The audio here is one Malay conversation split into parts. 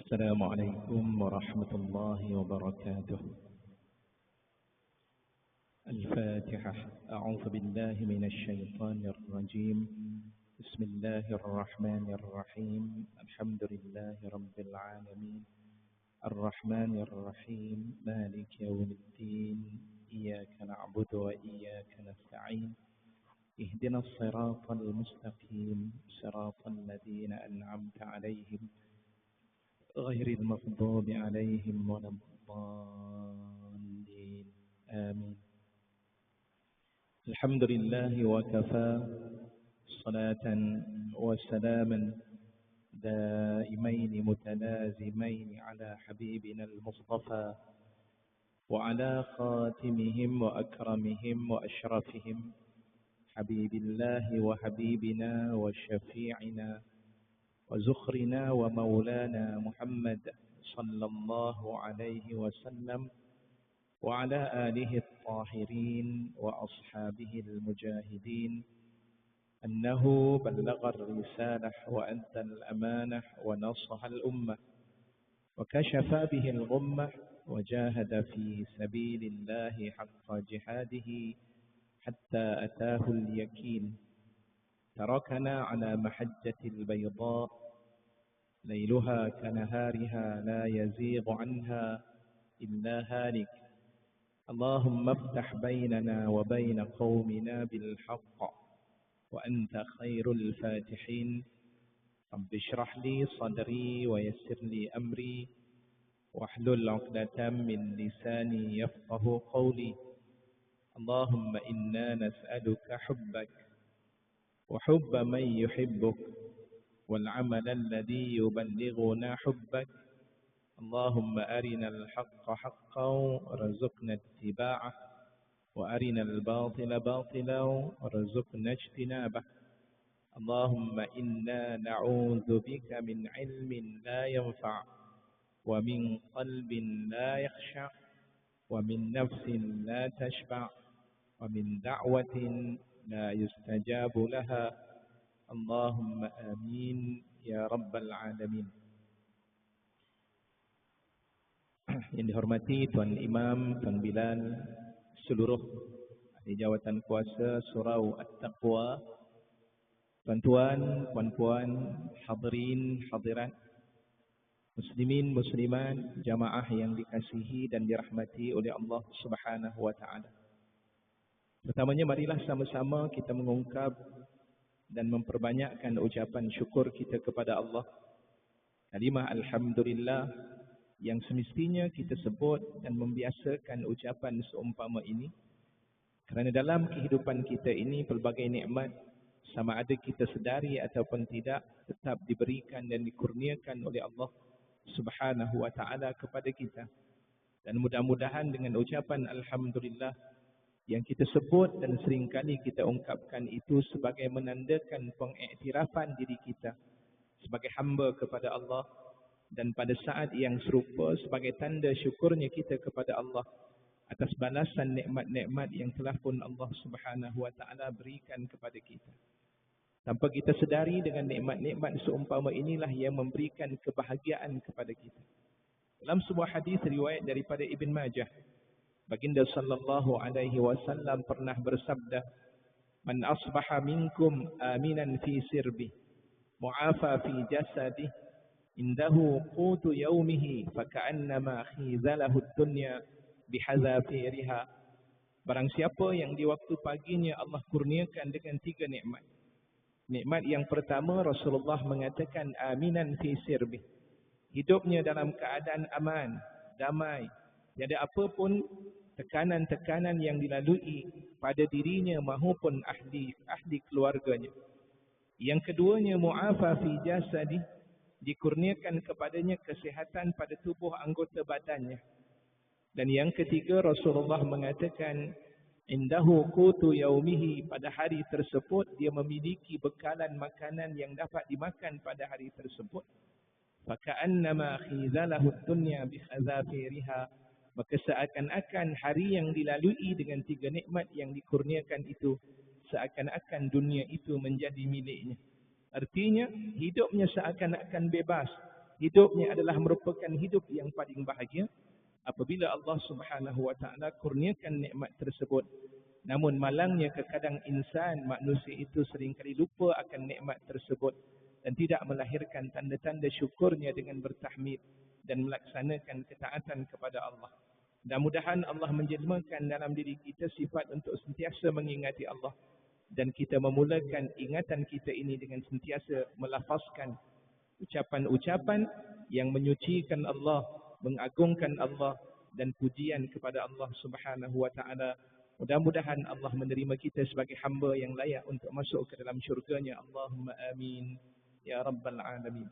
السلام عليكم ورحمة الله وبركاته. الفاتحة. أعوذ بالله من الشيطان الرجيم. بسم الله الرحمن الرحيم. الحمد لله رب العالمين الرحمن الرحيم مالك يوم الدين إياك نعبد وإياك نستعين اهدنا الصراط المستقيم صراط الذين أنعمت عليهم غير المغضوب عليهم ولا الضالين آمين. الحمد لله وكفى صلاة وسلاما دائمين متلازمين على حبيبنا المصطفى وعلى خاتمهم وأكرمهم وأشرفهم حبيب الله وحبيبنا وشفيعنا وزخرنا ومولانا محمد صلى الله عليه وسلم وعلى آله الطاهرين وأصحابه المجاهدين أنه بلغ الرسالة وأدى الأمانة ونصح الأمة وكشف به الغمة وجاهد في سبيل الله حق جهاده حتى أتاه اليقين. تركنا على محجة البيضاء ليلها كنهارها لا يزيغ عنها إلا هالك. اللهم افتح بيننا وبين قومنا بالحق وأنت خير الفاتحين. رب اشرح لي صدري ويسر لي أمري واحلل عقدة من لساني يفقه قولي. اللهم إنا نسألك حبك وحب من يحبك والعمل الذي يبلغنا حبك. اللهم أرنا الحق حقا وارزقنا اتباعه وأرنا الباطل باطلا وارزقنا اجتنابه. اللهم إنا نعوذ بك من علم لا ينفع ومن قلب لا يخشع ومن نفس لا تشبع ومن دعوة لا يستجاب لها. اللهم آمين يا رب العالمين. Yang dihormati Tuan Imam, Tuan Bilal, seluruh ahli jawatan kuasa Surau At-Taqwa, tuan-tuan, puan-puan, hadirin, hadirat, muslimin, muslimat, jamaah yang dikasihi dan dirahmati oleh Allah Subhanahu wa taala. Pertamanya marilah sama-sama kita mengungkap dan memperbanyakkan ucapan syukur kita kepada Allah. Kalimah alhamdulillah yang semestinya kita sebut dan membiasakan ucapan seumpama ini. Kerana dalam kehidupan kita ini pelbagai nikmat sama ada kita sedari ataupun tidak tetap diberikan dan dikurniakan oleh Allah Subhanahu wa taala kepada kita. Dan mudah-mudahan dengan ucapan alhamdulillah yang kita sebut dan seringkali kita ungkapkan itu sebagai menandakan pengiktirafan diri kita sebagai hamba kepada Allah, dan pada saat yang serupa sebagai tanda syukurnya kita kepada Allah atas balasan nikmat-nikmat yang telah pun Allah Subhanahu wa taala berikan kepada kita. Tanpa kita sedari dengan nikmat-nikmat seumpama inilah yang memberikan kebahagiaan kepada kita. Dalam sebuah hadis riwayat daripada Ibn Majah, Baginda sallallahu alaihi wasallam pernah bersabda, "Man asbaha minkum aminan fi sirbi, mu'afa fi jasadi, indahu qutu yaumihi, faka'annama khizalahu ad-dunya bihazafiriha." Barang siapa yang di waktu paginya Allah kurniakan dengan 3 nikmat. Nikmat yang pertama, Rasulullah mengatakan aminan fi sirbi, hidupnya dalam keadaan aman, damai, tiada apa pun tekanan-tekanan yang dilalui pada dirinya maupun ahli keluarganya. Yang keduanya, mu'afa fi jasadi, dikurniakan kepadanya kesihatan pada tubuh anggota badannya. Dan yang ketiga, Rasulullah mengatakan indahu qutu yaumihi, pada hari tersebut dia memiliki bekalan makanan yang dapat dimakan pada hari tersebut. Faka'annama khizalahu ad-dunya bikhazafiriha, maka seakan-akan hari yang dilalui dengan 3 nikmat yang dikurniakan itu, seakan-akan dunia itu menjadi miliknya. Artinya hidupnya seakan-akan bebas, hidupnya adalah merupakan hidup yang paling bahagia apabila Allah Subhanahu wa taala kurniakan nikmat tersebut. Namun malangnya terkadang insan manusia itu seringkali lupa akan nikmat tersebut dan tidak melahirkan tanda-tanda syukurnya dengan bertahmid dan melaksanakan ketaatan kepada Allah. Mudah-mudahan Allah menjelmakan dalam diri kita sifat untuk sentiasa mengingati Allah dan kita memulakan ingatan kita ini dengan sentiasa melafazkan ucapan-ucapan yang menyucikan Allah, mengagungkan Allah dan pujian kepada Allah Subhanahu wa taala. Mudah-mudahan Allah menerima kita sebagai hamba yang layak untuk masuk ke dalam syurganya. Allahumma amin ya rabbal alamin.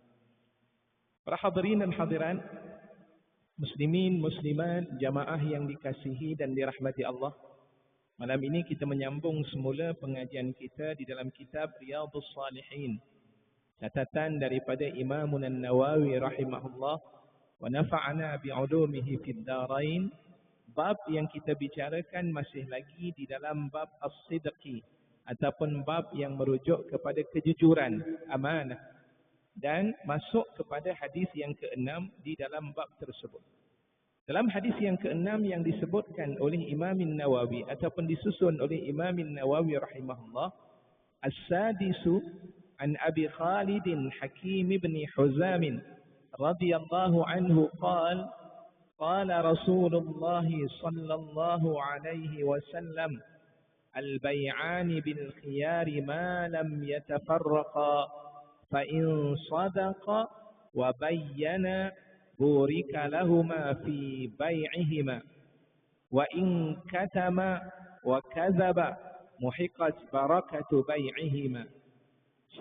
Para hadirin dan hadirat, muslimin, muslimat, jamaah yang dikasihi dan dirahmati Allah. Malam ini kita menyambung semula pengajian kita di dalam kitab Riyadhus Salihin. Catatan daripada Imam An-Nawawi rahimahullah, wa nafa'ana bi'ulumihi fid darain. Bab yang kita bicarakan masih lagi di dalam bab as-sidqi ataupun bab yang merujuk kepada kejujuran, amanah, dan masuk kepada hadis yang ke-6 di dalam bab tersebut. Dalam hadis yang ke-6 yang disebutkan oleh Imam An-Nawawi ataupun disusun oleh Imam An-Nawawi rahimahullah, as-sadisu an Abi Khalid Hakim ibn Huzam radhiyallahu anhu qala قال رسول الله صلى الله عليه وسلم البيعان بالخيار ما لم يتفرقا فإن صدقا وبينا بورك لهما في بيعهما وإن كتما وكذبا محقت بركة بيعهما.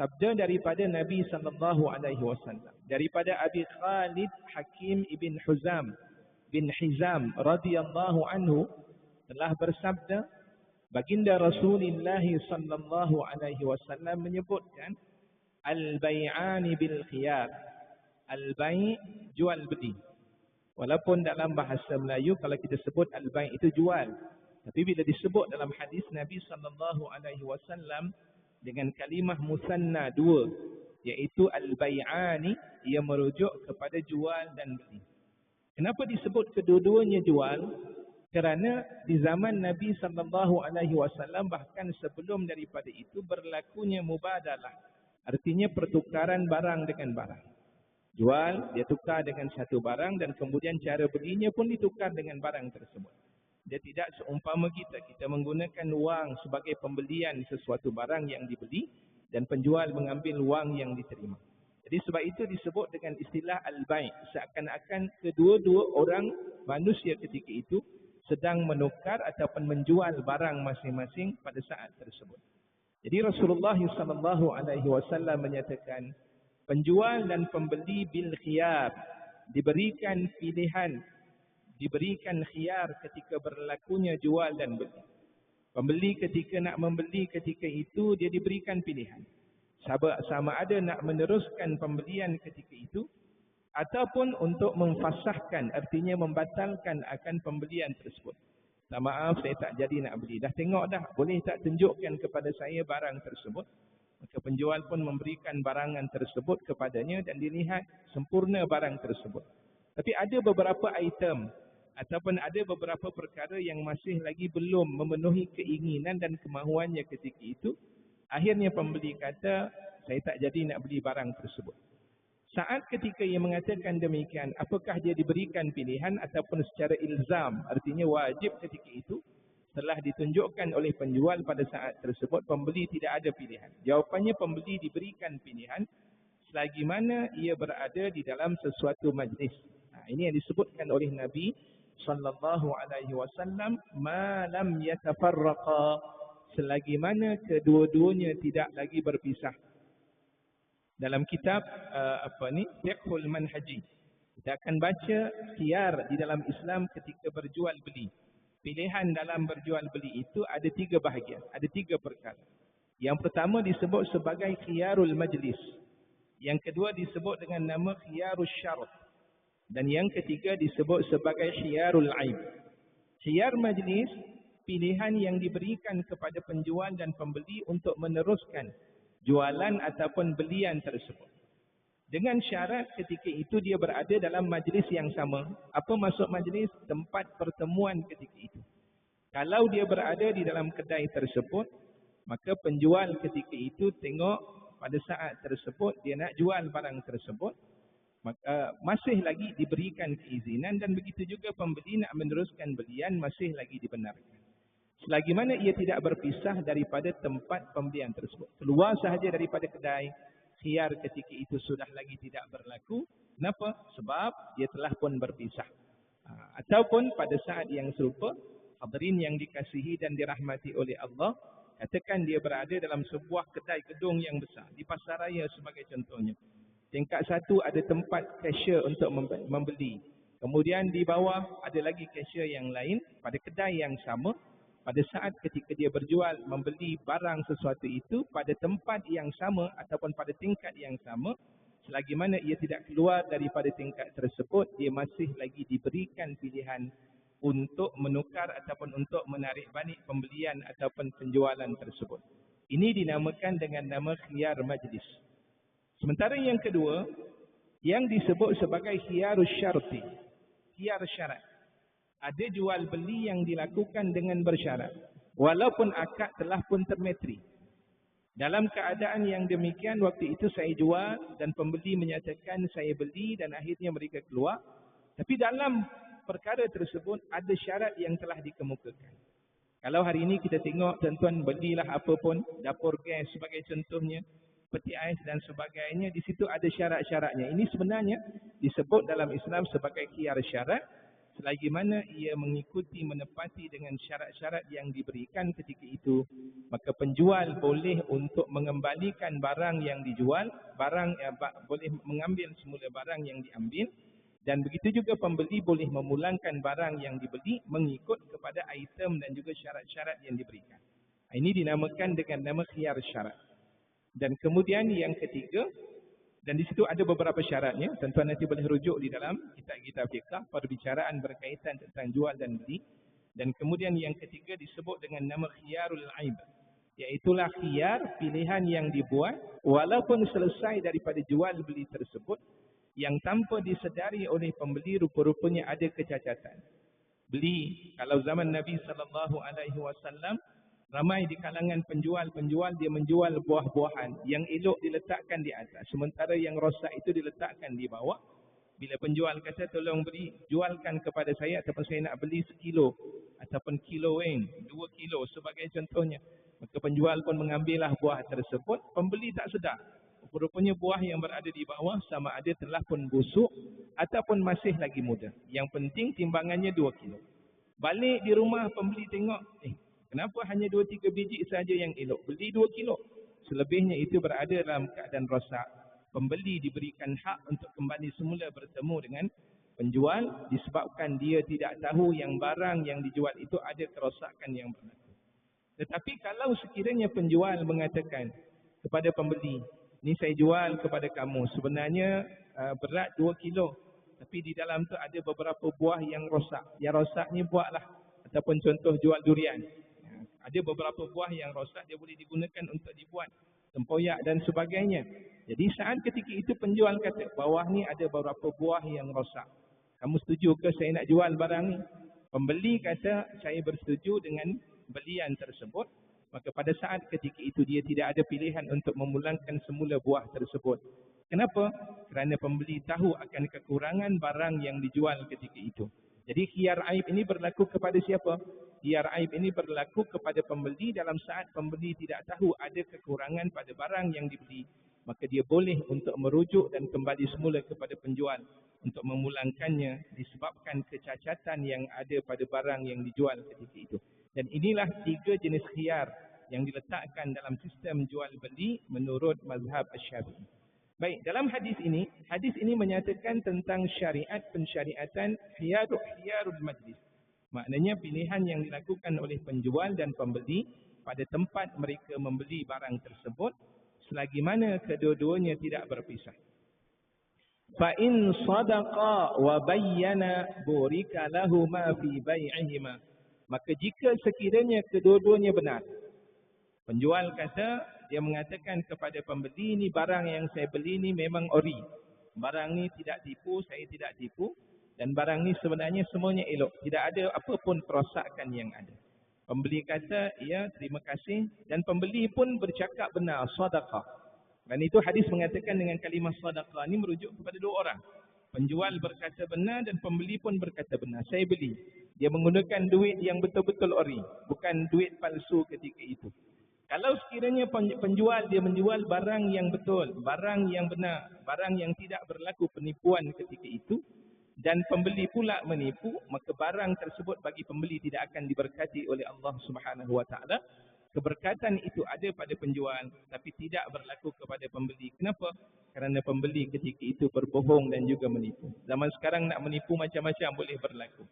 Sabda daripada Nabi sallallahu alaihi wasallam daripada Abi Khalid Hakim ibn Huzam bin Hizam radhiyallahu anhu telah bersabda, baginda Rasulullah sallallahu alaihi wasallam menyebutkan al-bai'ani bil khiyar. Al-bai' jual beli. Walaupun dalam bahasa Melayu kalau kita sebut al-bai' itu jual, tapi bila disebut dalam hadis Nabi sallallahu alaihi wasallam dengan kalimah musanna dua, iaitu al-bai'ani, ia merujuk kepada jual dan beli. Kenapa disebut kedua-duanya jual? Kerana di zaman Nabi sallallahu alaihi wasallam bahkan sebelum daripada itu berlakunya mubadalah. Artinya pertukaran barang dengan barang. Jual, dia tukar dengan satu barang dan kemudian cara belinya pun ditukar dengan barang tersebut. Dia tidak seumpama kita menggunakan wang sebagai pembelian sesuatu barang yang dibeli dan penjual mengambil wang yang diterima. Jadi sebab itu disebut dengan istilah al-bai', seakan-akan kedua-dua orang manusia ketika itu sedang menukar ataupun menjual barang masing-masing pada saat tersebut. Jadi Rasulullah sallallahu alaihi wasallam menyatakan penjual dan pembeli bil khiyar, diberikan pilihan, diberikan khiyar ketika berlakunya jual dan beli. Pembeli ketika nak membeli ketika itu dia diberikan pilihan. Sama ada nak meneruskan pembelian ketika itu ataupun untuk memfasahkan, artinya membatalkan akan pembelian tersebut. Maaf, saya tak jadi nak beli. Dah tengok dah, boleh tak tunjukkan kepada saya barang tersebut? Maka penjual pun memberikan barangan tersebut kepadanya dan dilihat sempurna barang tersebut. Tapi ada beberapa item ataupun ada beberapa perkara yang masih lagi belum memenuhi keinginan dan kemahuannya ketika itu. Akhirnya pembeli kata, saya tak jadi nak beli barang tersebut. Saat ketika ia mengatakan demikian, apakah dia diberikan pilihan ataupun secara ilzam, artinya wajib ketika itu, telah ditunjukkan oleh penjual pada saat tersebut, pembeli tidak ada pilihan. Jawapannya pembeli diberikan pilihan selagi mana ia berada di dalam sesuatu majlis. Ini yang disebutkan oleh Nabi sallallahu alaihi wasallam, ma lam yatafarraqa, selagi mana kedua-duanya tidak lagi berpisah. Dalam kitab Fiqhul Manhaji, kita akan baca khiyar di dalam Islam ketika berjual beli. Pilihan dalam berjual beli itu ada tiga bahagian, ada tiga perkara. Yang pertama disebut sebagai khiyarul majlis. Yang kedua disebut dengan nama khiyarul syarat. Dan yang ketiga disebut sebagai khiyarul aib. Khiyar majlis, pilihan yang diberikan kepada penjual dan pembeli untuk meneruskan jualan ataupun belian tersebut. Dengan syarat ketika itu dia berada dalam majlis yang sama. Apa maksud majlis? Tempat pertemuan ketika itu. Kalau dia berada di dalam kedai tersebut, maka penjual ketika itu tengok pada saat tersebut dia nak jual barang tersebut, maka masih lagi diberikan keizinan, dan begitu juga pembeli nak meneruskan belian masih lagi dibenarkan. Selagi mana ia tidak berpisah daripada tempat pembelian tersebut. Keluar sahaja daripada kedai, khiyar ketika itu sudah lagi tidak berlaku. Kenapa? Sebab dia telah pun berpisah. Ataupun pada saat yang serupa, hadirin yang dikasihi dan dirahmati oleh Allah, katakan dia berada dalam sebuah kedai gedung yang besar di pasaraya sebagai contohnya. Tingkat satu ada tempat cashier untuk membeli. Kemudian di bawah ada lagi cashier yang lain pada kedai yang sama. Pada saat ketika dia berjual membeli barang sesuatu itu pada tempat yang sama ataupun pada tingkat yang sama, selagi mana ia tidak keluar daripada tingkat tersebut, dia masih lagi diberikan pilihan untuk menukar ataupun untuk menarik balik pembelian ataupun penjualan tersebut. Ini dinamakan dengan nama khiyar majlis. Sementara yang kedua, yang disebut sebagai khiyarus syarti, khiyar syarat. Ada jual beli yang dilakukan dengan bersyarat, walaupun akad telah pun termetri. Dalam keadaan yang demikian, waktu itu saya jual dan pembeli menyatakan saya beli dan akhirnya mereka keluar. Tapi dalam perkara tersebut ada syarat yang telah dikemukakan. Kalau hari ini kita tengok tuan-tuan belilah apa pun, dapur gas sebagai contohnya, peti ais dan sebagainya, di situ ada syarat-syaratnya. Ini sebenarnya disebut dalam Islam sebagai khiyar syarat, selagi mana ia mengikuti menepati dengan syarat-syarat yang diberikan ketika itu, maka penjual boleh untuk mengembalikan barang yang dijual, boleh mengambil semula barang yang diambil, dan begitu juga pembeli boleh memulangkan barang yang dibeli mengikut kepada item dan juga syarat-syarat yang diberikan. Ini dinamakan dengan nama khiyar syarat. Dan kemudian yang ketiga, dan di situ ada beberapa syaratnya, tuan-tuan nanti boleh rujuk di dalam kitab-kitab fiqh, perbicaraan berkaitan tentang jual dan beli. Dan kemudian yang ketiga disebut dengan nama khiyarul aib, iaitulah khiyar pilihan yang dibuat walaupun selesai daripada jual beli tersebut, yang tanpa disedari oleh pembeli rupa-rupanya ada kecacatan. Beli, kalau zaman Nabi SAW, ramai di kalangan penjual dia menjual buah-buahan yang elok diletakkan di atas, sementara yang rosak itu diletakkan di bawah. Bila penjual kata tolong beri, jualkan kepada saya ataupun saya nak beli sekilo ataupun kiloin, 2 kilo sebagai contohnya, maka penjual pun mengambillah buah tersebut. Pembeli tak sedar, rupanya buah yang berada di bawah sama ada telah pun busuk ataupun masih lagi muda. Yang penting timbangannya 2 kilo. Balik di rumah pembeli tengok, kenapa hanya 2-3 biji saja yang elok? Beli 2 kilo. Selebihnya itu berada dalam keadaan rosak. Pembeli diberikan hak untuk kembali semula bertemu dengan penjual disebabkan dia tidak tahu yang barang yang dijual itu ada kerosakan yang berlaku. Tetapi kalau sekiranya penjual mengatakan kepada pembeli, ni saya jual kepada kamu, sebenarnya berat 2 kilo. Tapi di dalam tu ada beberapa buah yang rosak. Yang rosak ni buatlah. Ataupun contoh jual durian. Ada beberapa buah yang rosak, dia boleh digunakan untuk dibuat tempoyak dan sebagainya. Jadi saat ketika itu penjual kata, bawah ni ada beberapa buah yang rosak. Kamu setuju ke saya nak jual barang ni? Pembeli kata, saya bersetuju dengan belian tersebut. Maka pada saat ketika itu dia tidak ada pilihan untuk memulangkan semula buah tersebut. Kenapa? Kerana pembeli tahu akan kekurangan barang yang dijual ketika itu. Jadi khiyar aib ini berlaku kepada siapa? Khiyar aib ini berlaku kepada pembeli dalam saat pembeli tidak tahu ada kekurangan pada barang yang dibeli. Maka dia boleh untuk merujuk dan kembali semula kepada penjual untuk memulangkannya disebabkan kecacatan yang ada pada barang yang dijual ketika itu. Dan inilah 3 jenis khiyar yang diletakkan dalam sistem jual beli menurut mazhab Asy-Syafi'i. Baik, dalam hadis ini menyatakan tentang syariat pensyariatan khiyarul majlis. Maknanya pilihan yang dilakukan oleh penjual dan pembeli pada tempat mereka membeli barang tersebut selagi mana kedua-duanya tidak berpisah. Fa in sadaqa wa bayyana burika lahu ma fi bai'ihima. Maka jika sekiranya kedua-duanya benar, penjual kata, dia mengatakan kepada pembeli, ni barang yang saya beli ni memang ori, barang ni tidak tipu, saya tidak tipu, dan barang ni sebenarnya semuanya elok. Tidak ada apa pun kerosakan yang ada. Pembeli kata, ya terima kasih, dan pembeli pun bercakap benar, sedekah. Dan itu hadis mengatakan dengan kalimah sedekah ni merujuk kepada dua orang. Penjual berkata benar dan pembeli pun berkata benar. Saya beli. Dia menggunakan duit yang betul-betul ori, bukan duit palsu ketika itu. Kalau sekiranya penjual dia menjual barang yang betul, barang yang benar, barang yang tidak berlaku penipuan ketika itu, dan pembeli pula menipu, maka barang tersebut bagi pembeli tidak akan diberkati oleh Allah Subhanahu wa taala. Keberkatan itu ada pada penjual tapi tidak berlaku kepada pembeli. Kenapa? Kerana pembeli ketika itu berbohong dan juga menipu. Zaman sekarang nak menipu macam-macam boleh berlaku.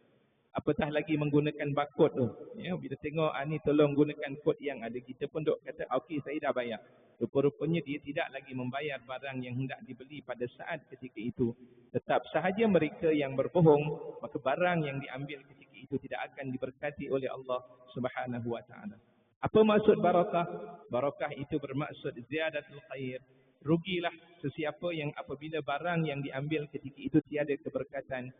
Apatah lagi menggunakan barcode tu. Ya, bila tengok ni tolong gunakan kod yang ada, kita pun duk kata okey saya dah bayar. Rupa-rupanya dia tidak lagi membayar barang yang hendak dibeli pada saat ketika itu. Tetap sahaja mereka yang berbohong, maka barang yang diambil ketika itu tidak akan diberkati oleh Allah Subhanahu wa taala. Apa maksud barakah? Barakah itu bermaksud ziyadatul khair. Rugilah sesiapa yang apabila barang yang diambil ketika itu tiada keberkatan,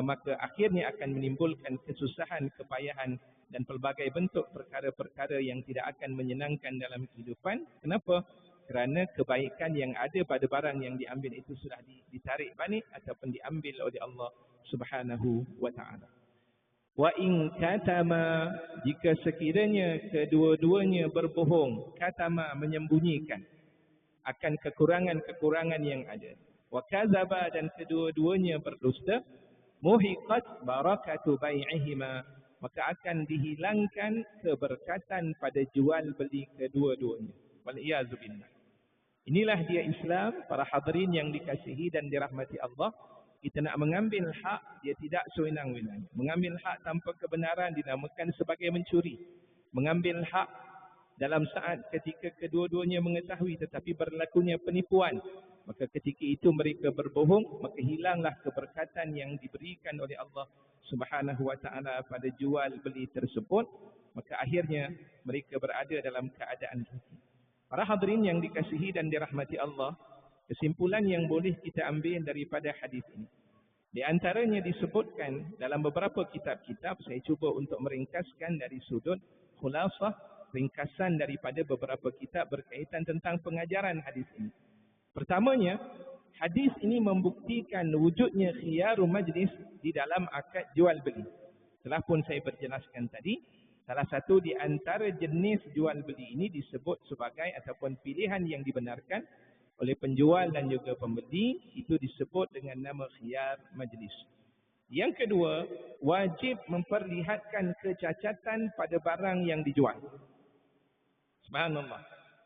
maka akhirnya akan menimbulkan kesusahan, kepayahan dan pelbagai bentuk perkara-perkara yang tidak akan menyenangkan dalam kehidupan. Kenapa? Kerana kebaikan yang ada pada barang yang diambil itu sudah ditarik balik ataupun diambil oleh Allah Subhanahu wa taala. Wa in katama, jika sekiranya kedua-duanya berbohong, katama menyembunyikan akan kekurangan-kekurangan yang ada. Wa kadzaba, dan kedua-duanya berdusta, muhiqat barakatu bai'ihima, maka akan dihilangkan keberkatan pada jual beli kedua-duanya. Wal iyazu billah. Inilah dia Islam, para hadirin yang dikasihi dan dirahmati Allah. Kita nak mengambil hak, dia tidak sewenang-wenang. Mengambil hak tanpa kebenaran dinamakan sebagai mencuri. Mengambil hak dalam saat ketika kedua-duanya mengetahui tetapi berlakunya penipuan, maka ketika itu mereka berbohong, maka hilanglah keberkatan yang diberikan oleh Allah Subhanahu wa taala pada jual beli tersebut, maka akhirnya mereka berada dalam keadaan rugi. Para hadirin yang dikasihi dan dirahmati Allah, kesimpulan yang boleh kita ambil daripada hadis ini, di antaranya disebutkan dalam beberapa kitab-kitab, saya cuba untuk meringkaskan dari sudut khulasah, ringkasan daripada beberapa kitab berkaitan tentang pengajaran hadis ini. Pertamanya, hadis ini membuktikan wujudnya khiyaru majlis di dalam akad jual beli. Telah pun saya berjelaskan tadi, salah satu di antara jenis jual beli ini disebut sebagai ataupun pilihan yang dibenarkan oleh penjual dan juga pembeli, itu disebut dengan nama khiyar majlis. Yang kedua, wajib memperlihatkan kecacatan pada barang yang dijual. Subhanallah.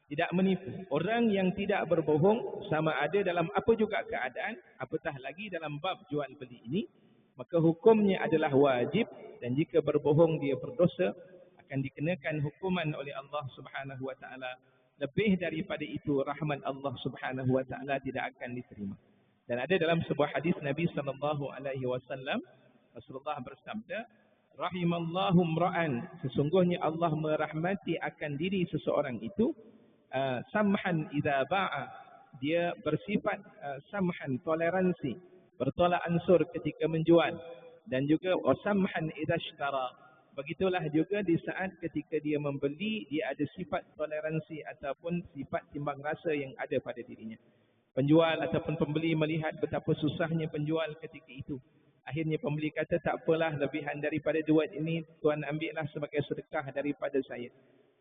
Tidak menipu. Orang yang tidak berbohong sama ada dalam apa juga keadaan, apatah lagi dalam bab jual beli ini, maka hukumnya adalah wajib, dan jika berbohong dia berdosa, akan dikenakan hukuman oleh Allah Subhanahu wa taala. Lebih daripada itu, rahmat Allah Subhanahu wa taala tidak akan diterima. Dan ada dalam sebuah hadis Nabi sallallahu alaihi wasallam, Rasulullah bersabda, rahimallahu mra'an, sesungguhnya Allah merahmati akan diri seseorang itu, samhan idza ba'a, dia bersifat samhan, toleransi, bertolak ansur ketika menjual, dan juga samhan idza ishtara, begitulah juga di saat ketika dia membeli, dia ada sifat toleransi ataupun sifat timbang rasa yang ada pada dirinya. Penjual ataupun pembeli melihat betapa susahnya penjual ketika itu, akhirnya pembeli kata, tak apalah, lebihan daripada duit ini tuan ambillah sebagai sedekah daripada saya.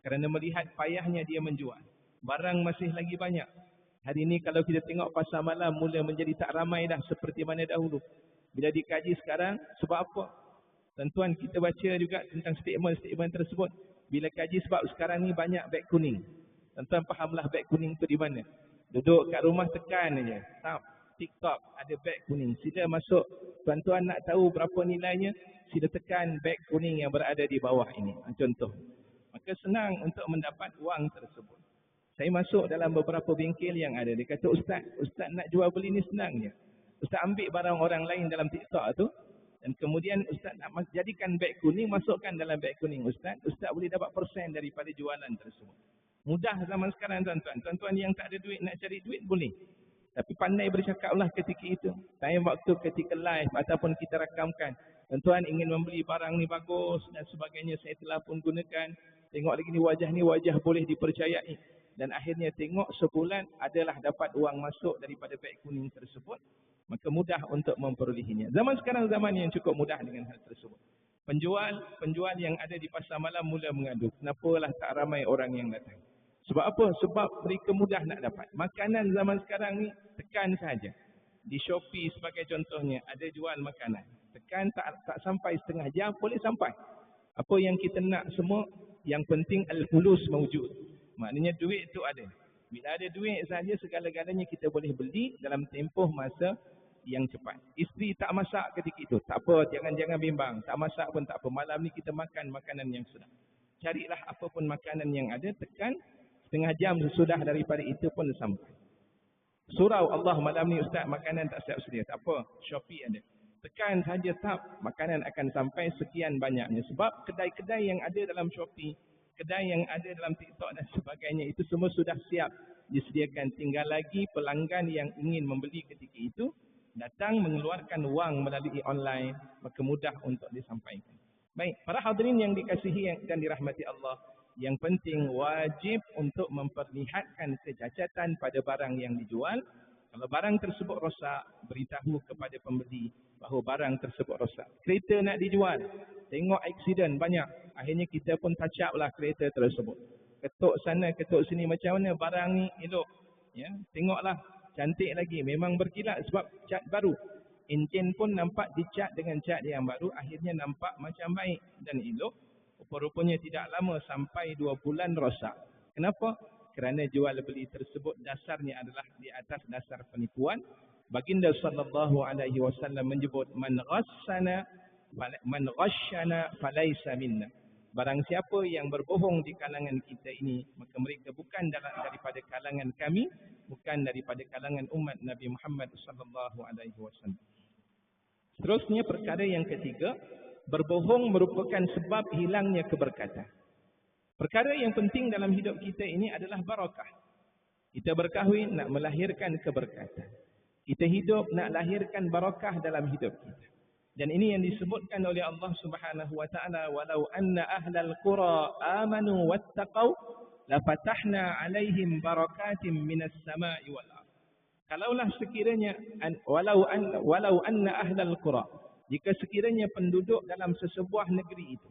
Kerana melihat payahnya dia menjual, barang masih lagi banyak. Hari ini kalau kita tengok pasar malam mula menjadi tak ramai dah seperti mana dahulu. Bila dikaji sekarang, sebab apa? Tuan-tuan, kita baca juga tentang statement-statement tersebut. Bila kaji sebab sekarang ni banyak beg kuning. Tuan-tuan fahamlah beg kuning tu di mana. Duduk kat rumah tekan aja. TikTok ada beg kuning. Sila masuk. Tuan-tuan nak tahu berapa nilainya, sila tekan beg kuning yang berada di bawah ini. Contoh. Maka senang untuk mendapat wang tersebut. Saya masuk dalam beberapa bengkel yang ada. Dia kata, Ustaz nak jual beli ni senang je. Ustaz ambil barang orang lain dalam TikTok tu, dan kemudian Ustaz nak jadikan beg kuning, masukkan dalam beg kuning Ustaz boleh dapat persen daripada jualan tersebut. Mudah zaman sekarang tuan-tuan. Tuan-tuan yang tak ada duit nak cari duit boleh. Tapi pandai bercakaplah ketika itu. Time waktu ketika live ataupun kita rakamkan. Tuan ingin membeli barang ni bagus dan sebagainya, saya telah pun gunakan. Tengok lagi ni wajah boleh dipercayai. Dan akhirnya tengok sebulan adalah dapat wang masuk daripada beg kuning tersebut. Maka mudah untuk memperolehinya. Zaman sekarang zaman yang cukup mudah dengan hal tersebut. Penjual yang ada di pasar malam mula mengadu. Kenapalah tak ramai orang yang datang. Sebab apa? Sebab mereka mudah nak dapat. Makanan zaman sekarang ni tekan sahaja. Di Shopee sebagai contohnya ada jual makanan. Tekan tak sampai setengah jam boleh sampai. Apa yang kita nak semua, yang penting al-fulus mawjud. Maknanya duit tu ada. Bila ada duit sahaja segala-galanya kita boleh beli dalam tempoh masa yang cepat. Isteri tak masak ketika itu, tak apa, jangan bimbang. Tak masak pun tak apa. Malam ni kita makan makanan yang sedap. Carilah apa pun makanan yang ada, tekan setengah jam sesudah daripada itu pun sampai. Surau Allah malam ni ustaz makanan tak siap sedia. Tak apa, Shopee ada. Tekan saja tap, makanan akan sampai sekian banyaknya. Sebab kedai-kedai yang ada dalam Shopee, kedai yang ada dalam TikTok dan sebagainya itu semua sudah siap disediakan. Tinggal lagi pelanggan yang ingin membeli ketika itu datang mengeluarkan wang melalui online, maka mudah untuk disampaikan. Baik, para hadirin yang dikasihi dan dirahmati Allah, yang penting wajib untuk memperlihatkan kecacatan pada barang yang dijual. Kalau barang tersebut rosak, beritahu kepada pembeli bahawa barang tersebut rosak. Kereta nak dijual, tengok aksiden banyak. Akhirnya kita pun touch up lah kereta tersebut. Ketuk sana, ketuk sini, macam mana barang ni elok. Ya, tengoklah, cantik lagi. Memang berkilat sebab cat baru. Enjin pun nampak dicat dengan cat yang baru. Akhirnya nampak macam baik dan elok. Rupa-rupanya tidak lama sampai 2 bulan rosak. Kenapa? Kerana jual beli tersebut dasarnya adalah di atas dasar penipuan. Baginda sallallahu alaihi wasallam menyebut man ghasyana falaysa minna. Barang siapa yang berbohong di kalangan kita ini, maka mereka bukan daripada kalangan kami, bukan daripada kalangan umat Nabi Muhammad sallallahu alaihi wasallam. Seterusnya perkara yang ketiga, berbohong merupakan sebab hilangnya keberkatan. Perkara yang penting dalam hidup kita ini adalah barakah. Kita berkahwin nak melahirkan keberkatan. Kita hidup nak lahirkan barakah dalam hidup kita. Dan ini yang disebutkan oleh Allah Subhanahu wa taala, walau anna ahlal qura amanu wattaqau lafatahna alaihim barakatim minas sama'i wal ardh. Kalaulah sekiranya walau anna ahlal qura, jika sekiranya penduduk dalam sesebuah negeri itu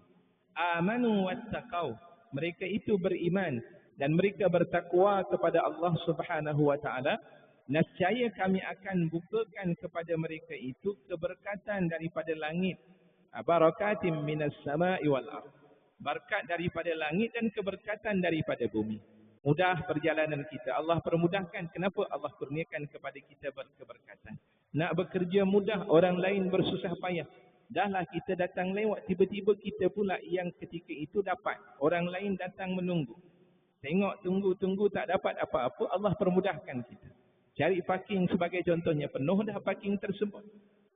amanu wattaqau, mereka itu beriman dan mereka bertakwa kepada Allah Subhanahu wa taala, nescaya kami akan bukakan kepada mereka itu keberkatan daripada langit. Barakatim minas sama'i wal ardh. Berkat daripada langit dan keberkatan daripada bumi. Mudah perjalanan kita. Allah permudahkan. Kenapa? Allah kurniakan kepada kita keberkatan. Nak bekerja mudah, orang lain bersusah payah. Dahlah kita datang lewat, tiba-tiba kita pula yang ketika itu dapat. Orang lain datang menunggu. Tengok, tunggu tak dapat apa-apa, Allah permudahkan kita. Cari parking sebagai contohnya, penuh dah parking tersebut.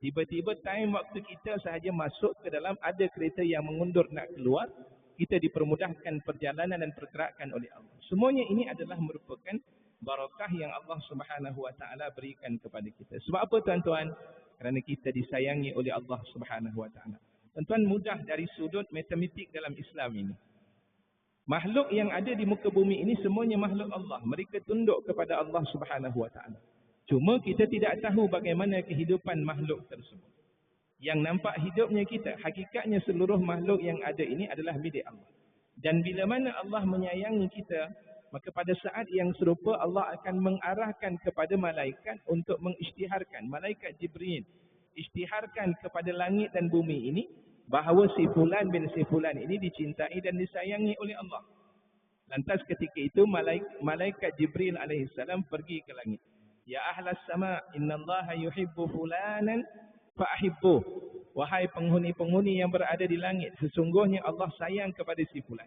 Tiba-tiba time waktu kita sahaja masuk ke dalam, ada kereta yang mengundur nak keluar, kita dipermudahkan perjalanan dan pergerakan oleh Allah. Semuanya ini adalah merupakan barakah yang Allah Subhanahu wa taala berikan kepada kita. Sebab apa tuan-tuan? Kerana kita disayangi oleh Allah Subhanahu wa taala. Tuan-tuan, mudah dari sudut matematik dalam Islam ini. Makhluk yang ada di muka bumi ini semuanya makhluk Allah. Mereka tunduk kepada Allah Subhanahu wa taala. Cuma kita tidak tahu bagaimana kehidupan makhluk tersebut. Yang nampak hidupnya kita, hakikatnya seluruh makhluk yang ada ini adalah milik Allah. Dan bila mana Allah menyayangi kita, maka pada saat yang serupa Allah akan mengarahkan kepada malaikat untuk mengisytiharkan. Malaikat Jibril isytiharkan kepada langit dan bumi ini bahawa si fulan bin si fulan ini dicintai dan disayangi oleh Allah. Lantas ketika itu malaikat Jibril alaihissalam pergi ke langit. Ya ahlas sama, innallaha yuhibbu fulanan fa'ahibbuh. Wahai penghuni-penghuni yang berada di langit, sesungguhnya Allah sayang kepada si fulan.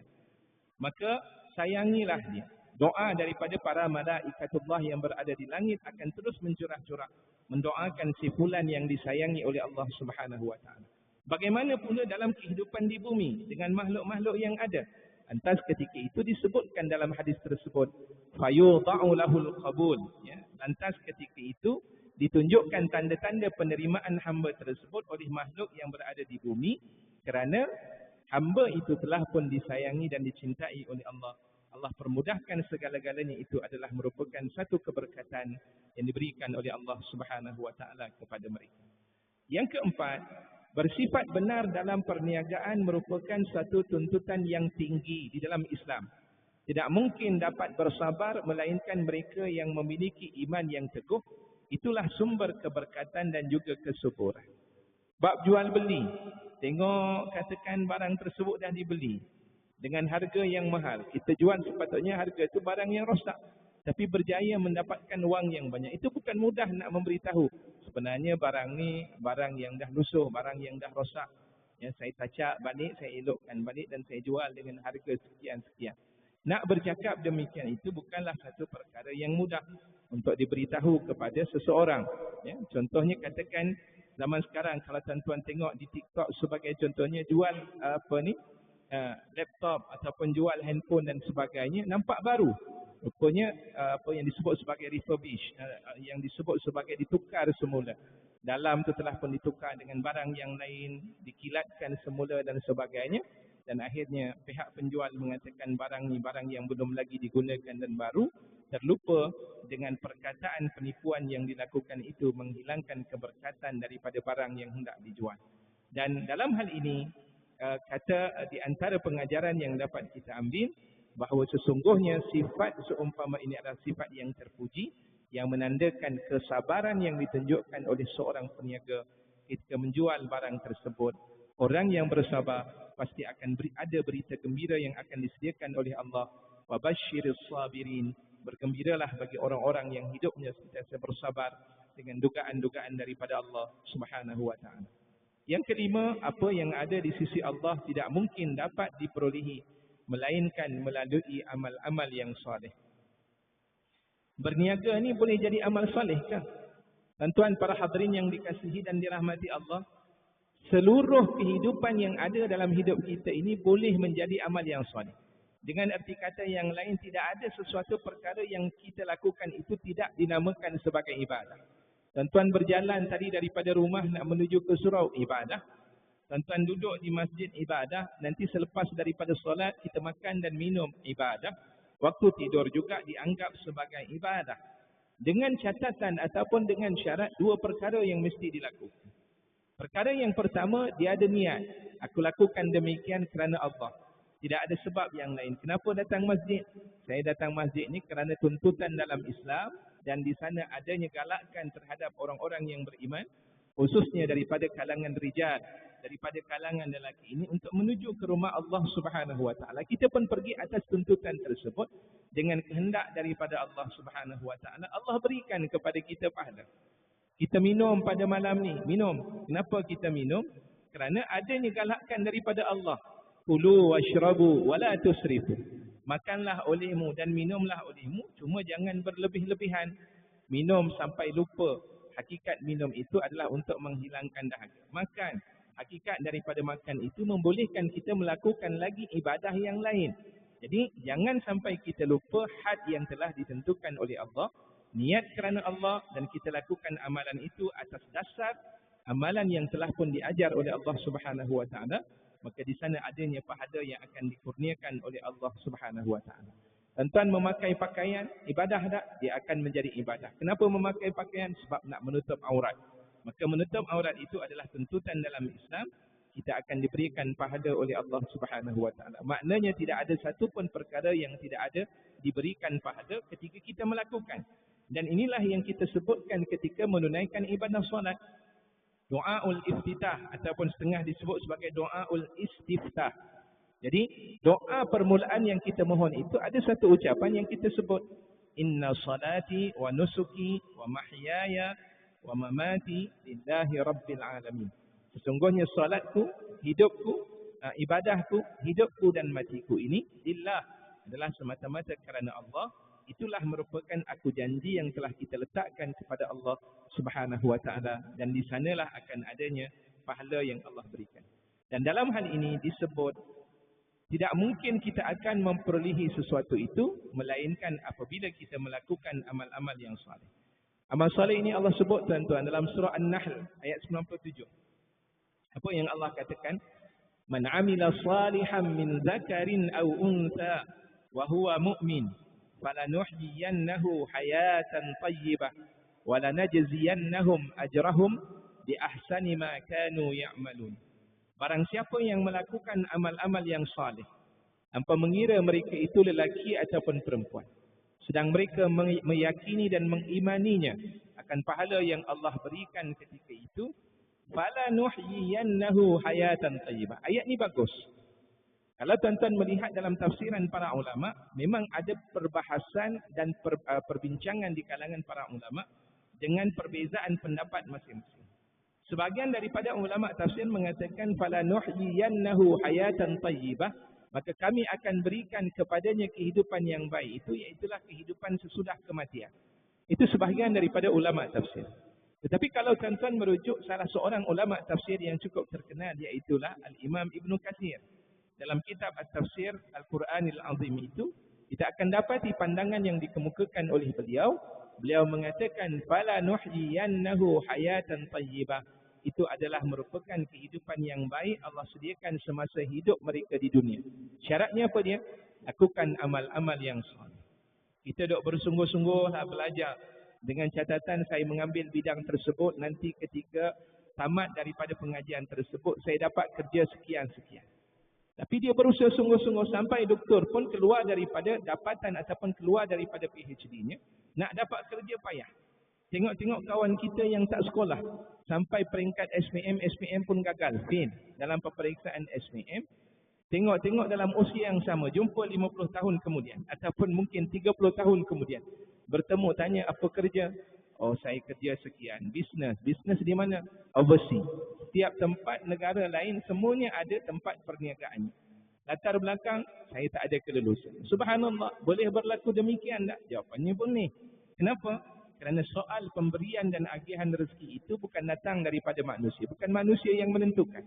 Maka sayangilah dia. Doa daripada para malaikatullah yang berada di langit akan terus mencurah-curah mendoakan si fulan yang disayangi oleh Allah Subhanahu wa taala. Bagaimana pula dalam kehidupan di bumi dengan makhluk-makhluk yang ada? Lantas ketika itu disebutkan dalam hadis tersebut, fayudha'u lahul qabul, ya. Lantas ketika itu ditunjukkan tanda-tanda penerimaan hamba tersebut oleh makhluk yang berada di bumi, kerana hamba itu telah pun disayangi dan dicintai oleh Allah. Allah permudahkan segala-galanya, itu adalah merupakan satu keberkatan yang diberikan oleh Allah Subhanahu wa taala kepada mereka. Yang keempat, bersifat benar dalam perniagaan merupakan satu tuntutan yang tinggi di dalam Islam. Tidak mungkin dapat bersabar melainkan mereka yang memiliki iman yang teguh. Itulah sumber keberkatan dan juga kesuburan. Bab jual beli, tengok katakan barang tersebut dah dibeli dengan harga yang mahal. Kita jual sepatutnya harga itu barang yang rosak, tapi berjaya mendapatkan wang yang banyak. Itu bukan mudah nak memberitahu. Sebenarnya barang ni barang yang dah lusuh, barang yang dah rosak. Ya, saya tacak balik, saya elokkan balik dan saya jual dengan harga sekian-sekian. Nak bercakap demikian itu bukanlah satu perkara yang mudah untuk diberitahu kepada seseorang. Ya, contohnya katakan zaman sekarang kalau tuan-tuan tengok di TikTok sebagai contohnya jual laptop ataupun jual handphone dan sebagainya, nampak baru. Rupanya apa yang disebut sebagai refurbish, yang disebut sebagai ditukar semula. Dalam itu telah pun ditukar dengan barang yang lain, dikilatkan semula dan sebagainya. Dan akhirnya pihak penjual mengatakan barang ni barang yang belum lagi digunakan dan baru. Terlupa dengan perkataan penipuan yang dilakukan itu menghilangkan keberkatan daripada barang yang hendak dijual. Dan dalam hal ini, kata di antara pengajaran yang dapat kita ambil, bahawa sesungguhnya sifat seumpama ini adalah sifat yang terpuji, yang menandakan kesabaran yang ditunjukkan oleh seorang peniaga ketika menjual barang tersebut. Orang yang bersabar pasti akan ada berita gembira yang akan disediakan oleh Allah. Wa basyiris sabirin, bergembiralah bagi orang-orang yang hidupnya sentiasa bersabar dengan dugaan-dugaan daripada Allah Subhanahu wa taala. Yang kelima, apa yang ada di sisi Allah tidak mungkin dapat diperolehi melainkan melalui amal-amal yang soleh. Berniaga ni boleh jadi amal soleh kan? Tuan-tuan para hadirin yang dikasihi dan dirahmati Allah, seluruh kehidupan yang ada dalam hidup kita ini boleh menjadi amal yang soleh. Dengan erti kata yang lain, tidak ada sesuatu perkara yang kita lakukan itu tidak dinamakan sebagai ibadah. Tuan-tuan berjalan tadi daripada rumah nak menuju ke surau, ibadah. Tuan-tuan duduk di masjid, ibadah. Nanti selepas daripada solat, kita makan dan minum, ibadah. Waktu tidur juga dianggap sebagai ibadah. Dengan catatan ataupun dengan syarat dua perkara yang mesti dilakukan. Perkara yang pertama, dia ada niat. Aku lakukan demikian kerana Allah. Tidak ada sebab yang lain. Kenapa datang masjid? Saya datang masjid ni kerana tuntutan dalam Islam dan di sana adanya galakkan terhadap orang-orang yang beriman, khususnya daripada kalangan rijal, daripada kalangan lelaki ini untuk menuju ke rumah Allah Subhanahu wa taala. Kita pun pergi atas tuntutan tersebut dengan kehendak daripada Allah Subhanahu wa taala. Allah berikan kepada kita pahala. Kita minum pada malam ni, minum. Kenapa kita minum? Kerana adanya galakkan daripada Allah. Kulu washrabu wala tusrifu. Makanlah olehmu dan minumlah olehmu, cuma jangan berlebih-lebihan. Minum sampai lupa. Hakikat minum itu adalah untuk menghilangkan dahaga. Makan. Hakikat daripada makan itu membolehkan kita melakukan lagi ibadah yang lain. Jadi jangan sampai kita lupa had yang telah ditentukan oleh Allah, niat kerana Allah, dan kita lakukan amalan itu atas dasar amalan yang telah pun diajar oleh Allah Subhanahu wa taala. Maka di sana adanya pahala yang akan dikurniakan oleh Allah Subhanahu wa taala. Tuan-tuan memakai pakaian, ibadah tak? Dia akan menjadi ibadah. Kenapa memakai pakaian? Sebab nak menutup aurat. Maka menutup aurat itu adalah tuntutan dalam Islam. Kita akan diberikan pahala oleh Allah Subhanahu wa taala. Maknanya tidak ada satu pun perkara yang tidak ada diberikan pahala ketika kita melakukan. Dan inilah yang kita sebutkan ketika menunaikan ibadah solat. Doaul iftitah ataupun setengah disebut sebagai doaul istiftah. Jadi doa permulaan yang kita mohon itu ada satu ucapan yang kita sebut, inna salati wa nusuki wa mahyaya wa mamati lillahi rabbil alamin. Sesungguhnya salatku, hidupku, ibadahku, hidupku dan matiku ini lillah, adalah semata-mata kerana Allah. Itulah merupakan aku janji yang telah kita letakkan kepada Allah Subhanahu wa taala, dan di sanalah akan adanya pahala yang Allah berikan. Dan dalam hal ini disebut Tidak mungkin kita akan memperolehi sesuatu itu melainkan apabila kita melakukan amal-amal yang saleh. Amal saleh ini Allah sebut tuan-tuan dalam surah An-Nahl ayat 97. Apa yang Allah katakan? Man 'amila salihan min dzakarin aw untha wa huwa mu'min falanuhyiyannahu hayatan thayyibah wa lanajziyannahum ajrahum bi ahsani ma kanu ya'malun. Barang siapa yang melakukan amal-amal yang saleh, tanpa mengira mereka itu lelaki ataupun perempuan, sedang mereka meyakini dan mengimaninya akan pahala yang Allah berikan ketika itu, fala nuhyiyannahu hayatan thayyibah. Ayat ni bagus. Kalau tuan-tuan melihat dalam tafsiran para ulama, memang ada perbahasan dan perbincangan di kalangan para ulama dengan perbezaan pendapat masing-masing. Sebahagian daripada ulama tafsir mengatakan fala nuhyiyannahu hayatan thayyibah, maka kami akan berikan kepadanya kehidupan yang baik, itu iaitulah kehidupan sesudah kematian. Itu sebahagian daripada ulama tafsir. Tetapi kalau tuan-tuan merujuk salah seorang ulama tafsir yang cukup terkenal, iaitulah Al-Imam Ibn Katsir. Dalam kitab At-Tafsir Al-Quranil Azim itu, kita akan dapati pandangan yang dikemukakan oleh beliau. Beliau mengatakan fala nuhyiyannahu hayatan thayyibah. Itu adalah merupakan kehidupan yang baik Allah sediakan semasa hidup mereka di dunia. Syaratnya apa dia? Lakukan amal-amal yang saleh. Kita dok bersungguh-sungguhlah belajar dengan catatan saya mengambil bidang tersebut, nanti ketika tamat daripada pengajian tersebut saya dapat kerja sekian-sekian. Tapi dia berusaha sungguh-sungguh sampai doktor pun keluar daripada dapatan ataupun keluar daripada PhD-nya, nak dapat kerja payah. Tengok-tengok kawan kita yang tak sekolah, sampai peringkat SPM pun gagal, fail dalam peperiksaan SPM. Tengok-tengok dalam usia yang sama, jumpa 50 tahun kemudian, ataupun mungkin 30 tahun kemudian, bertemu, tanya apa kerja? Oh, saya kerja sekian. Bisnes di mana? Overseas. Setiap tempat negara lain, semuanya ada tempat perniagaannya. Latar belakang, saya tak ada kelulusan. Subhanallah, boleh berlaku demikian tak? Jawapannya boleh. Kenapa? Kerana soal pemberian dan agihan rezeki itu bukan datang daripada manusia. Bukan manusia yang menentukan.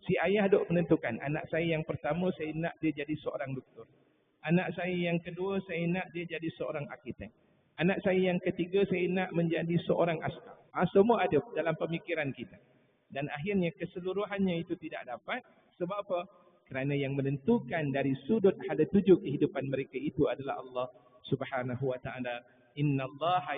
Si ayah dok menentukan. Anak saya yang pertama, saya nak dia jadi seorang doktor. Anak saya yang kedua, saya nak dia jadi seorang arkitek. Anak saya yang ketiga, saya nak menjadi seorang askar. Semua ada dalam pemikiran kita. Dan akhirnya keseluruhannya itu tidak dapat. Sebab apa? Kerana yang menentukan dari sudut hala tuju kehidupan mereka itu adalah Allah Subhanahu wa ta'ala. Innallaha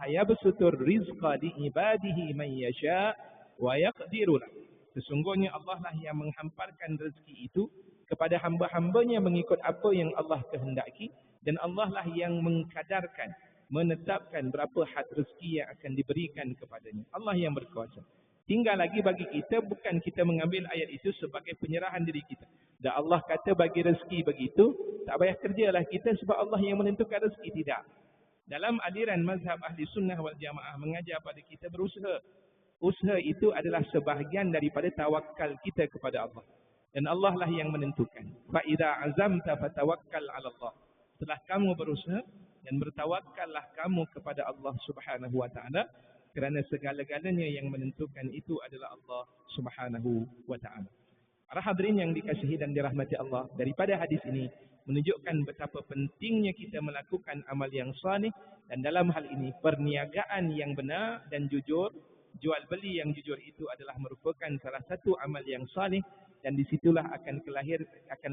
yabsutur rizqa li ibadihi man yasha wa yaqdiru lah. Sesungguhnya Allah lah yang menghamparkan rezeki itu kepada hamba-hambanya mengikut apa yang Allah kehendaki, dan Allah lah yang mengkadarkan, menetapkan berapa had rezeki yang akan diberikan kepadanya. Allah yang berkuasa. Tinggal lagi bagi kita, bukan kita mengambil ayat itu sebagai penyerahan diri kita. Dan Allah kata bagi rezeki begitu, tak payah kerjalah kita sebab Allah yang menentukan rezeki. Tidak. Dalam aliran mazhab ahli sunnah wal jamaah mengajar pada kita berusaha. Usaha itu adalah sebahagian daripada tawakal kita kepada Allah. Dan Allah lah yang menentukan. Fa idza azamta fatawakkal 'ala Allah. Setelah kamu berusaha dan bertawakallah kamu kepada Allah Subhanahu wa ta'ala, kerana segala-galanya yang menentukan itu adalah Allah Subhanahu wa ta'ala. Para hadirin yang dikasihi dan dirahmati Allah, daripada hadis ini menunjukkan betapa pentingnya kita melakukan amal yang salih, dan dalam hal ini perniagaan yang benar dan jujur, jual beli yang jujur itu adalah merupakan salah satu amal yang salih, dan disitulah akan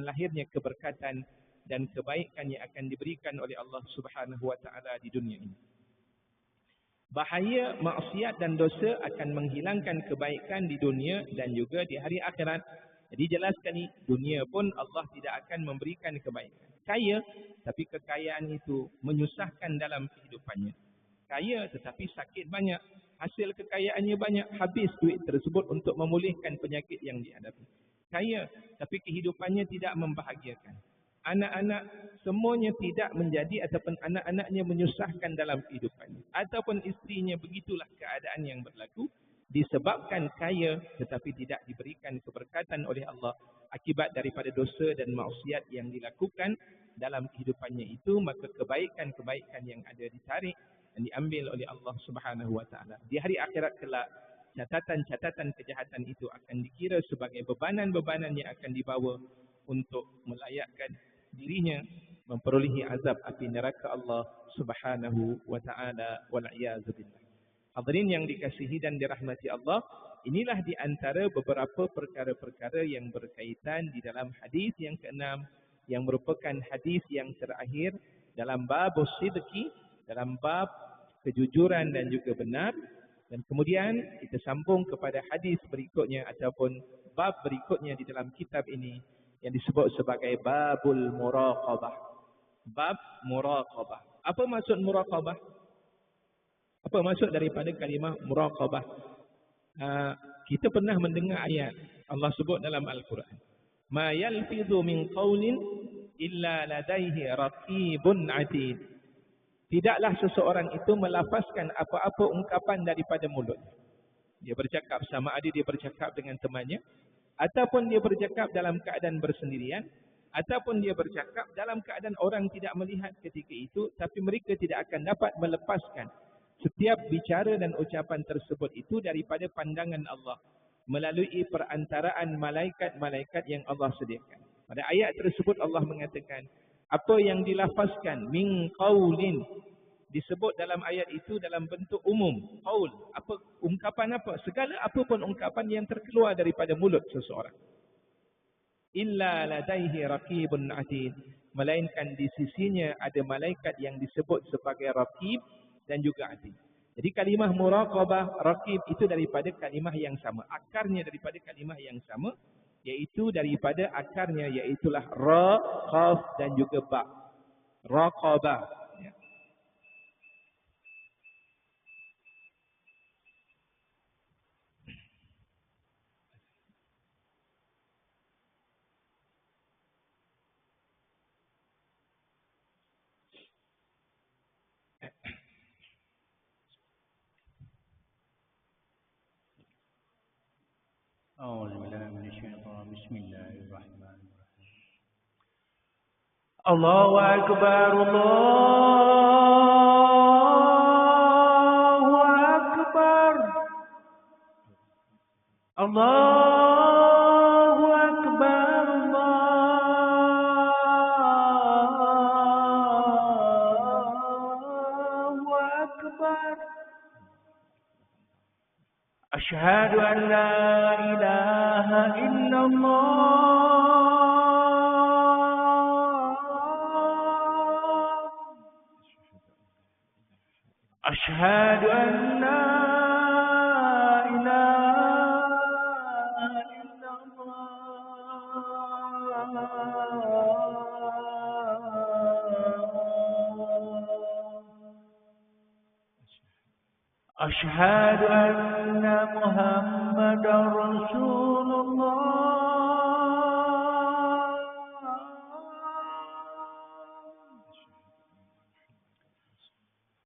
lahirnya keberkatan dan kebaikan yang akan diberikan oleh Allah Subhanahu wa ta'ala di dunia ini. Bahaya maksiat dan dosa akan menghilangkan kebaikan di dunia dan juga di hari akhirat. Jadi jelas sekali, dunia pun Allah tidak akan memberikan kebaikan. Kaya, tapi kekayaan itu menyusahkan dalam kehidupannya. Kaya tetapi sakit banyak. Hasil kekayaannya banyak, habis duit tersebut untuk memulihkan penyakit yang dihadapi. Kaya, tapi kehidupannya tidak membahagiakan. Anak-anak semuanya tidak menjadi, ataupun anak-anaknya menyusahkan dalam kehidupannya. Ataupun isterinya, begitulah keadaan yang berlaku. Disebabkan kaya tetapi tidak diberikan keberkatan oleh Allah akibat daripada dosa dan maksiat yang dilakukan dalam kehidupannya itu, maka kebaikan-kebaikan yang ada ditarik dan diambil oleh Allah Subhanahu wa ta'ala. Di hari akhirat kelak, catatan-catatan kejahatan itu akan dikira sebagai bebanan-bebanan yang akan dibawa untuk melayakkan dirinya memperolehi azab api neraka Allah Subhanahu wa taala wal iyaz billah. Hadirin yang dikasihi dan dirahmati Allah, inilah di antara beberapa perkara-perkara yang berkaitan di dalam hadis yang keenam yang merupakan hadis yang terakhir dalam bab sidqi, dalam bab kejujuran dan juga benar. Dan kemudian kita sambung kepada hadis berikutnya ataupun bab berikutnya di dalam kitab ini yang disebut sebagai babul muraqabah. Bab muraqabah. Apa maksud muraqabah? Apa maksud daripada kalimah muraqabah? Kita pernah mendengar ayat Allah sebut dalam Al-Quran, ma yalfidhu min qawlin illa ladaihi raqibun atid. Tidaklah seseorang itu melafazkan apa-apa ungkapan daripada mulut. Dia bercakap, sama ada dia bercakap dengan temannya, ataupun dia bercakap dalam keadaan bersendirian, ataupun dia bercakap dalam keadaan orang tidak melihat ketika itu, tapi mereka tidak akan dapat melepaskan setiap bicara dan ucapan tersebut itu daripada pandangan Allah melalui perantaraan malaikat-malaikat yang Allah sediakan. Pada ayat tersebut Allah mengatakan, apa yang dilafazkan min qaulin, disebut dalam ayat itu dalam bentuk umum. Qaul, apa ungkapan apa? Segala apapun ungkapan yang terkeluar daripada mulut seseorang. Illa ladaihi raqibun atid, melainkan di sisinya ada malaikat yang disebut sebagai raqib dan juga atid. Jadi kalimah muraqabah, raqib itu daripada kalimah yang sama. Akarnya daripada kalimah yang sama, iaitu daripada akarnya, iaitulah ra, qaf dan juga ba. Raqabah. Ya. Bismillahirrahmanirrahim. Allahu Akbar, Allahu Akbar, Allahu Akbar, Allahu Akbar. Asyhadu an la ilaha illallah. Asyhadu an la ilaha illallah. Asyhadu anna Muhammadar Rasulullah.